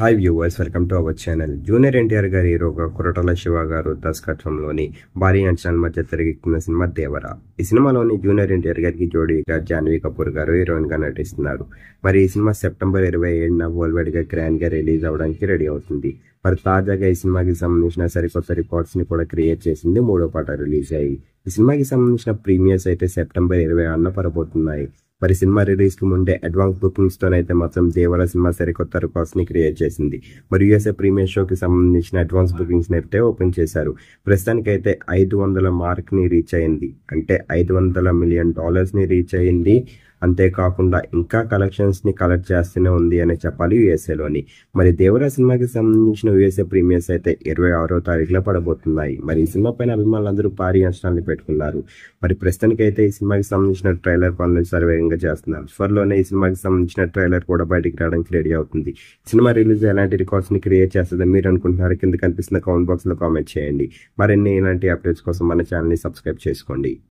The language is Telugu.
Hi viewers, welcome to our channel. Junior NTR గారి హీరోగా కొరటాల శివ గారు దర్శకత్వంలోని భారీ అంచనాల మధ్య తెరకెక్కుతున్న సినిమా దేవరా. ఈ సినిమాలోని జూనియర్ ఎన్టీఆర్ గారికి జోడీగా జాన్వీ కపూర్ గారు హీరోయిన్ గా నటిస్తున్నారు. మరి ఈ సినిమా సెప్టెంబర్ 27న వరల్డ్ గా గ్రాండ్ గా రిలీజ్ అవడానికి రెడీ అవుతుంది. మరి తాజాగా ఈ సినిమాకి సంబంధించిన సరికొత్త రికార్డ్స్ ని కూడా క్రియేట్ చేసింది. 3వ పాట రిలీజ్ అయ్యి ఈ సినిమాకి సంబంధించిన ప్రీమియర్స్ అయితే సెప్టెంబర్ 26న పడబోతున్నాయి. మరి సినిమా రిలీజ్ కు ముందే అడ్వాన్స్ బుకింగ్స్ తోనైతే మాత్రం దేవర సినిమా సరికొత్త రికార్డ్స్ ని క్రియేట్ చేసింది. మరి యూఎస్ఏ ప్రీమియర్ షోకి సంబంధించిన అడ్వాన్స్ బుకింగ్స్ ని అయితే ఓపెన్ చేశారు. ప్రస్తుతానికైతే 500 మార్క్ ని రీచ్ అయింది. అంటే $500 మిలియన్ ని రీచ్ అయింది. అంతేకాకుండా ఇంకా కలెక్షన్స్ ని కలెక్ట్ చేస్తూనే ఉంది అని చెప్పాలి యూఎస్ఏలోని. మరి దేవరా సినిమాకి సంబంధించిన యూఎస్ఏ ప్రీమియర్స్ అయితే 26వ తారీఖులో పడబోతున్నాయి. మరి ఈ సినిమా పైన అభిమానులందరూ భారీ అంచనాలు పెట్టుకున్నారు. మరి ప్రస్తుతానికైతే ఈ సినిమాకి సంబంధించిన ట్రైలర్ పనులు సర్వేగంగా చేస్తున్నారు. త్వరలోనే ఈ సినిమాకి సంబంధించిన ట్రైలర్ కూడా బయటికి రావడానికి రెడీ అవుతుంది. సినిమా రిలీజ్ ఎలాంటి రికార్డ్స్ ని క్రియేట్ చేస్తుందని మీరు అనుకుంటున్నారు? కింద కనిపిస్తున్న కామెంట్ బాక్స్ లో కామెంట్ చేయండి. మరిన్ని ఇలాంటి అప్డేట్స్ కోసం మన ఛానల్ ని సబ్స్క్రైబ్ చేసుకోండి.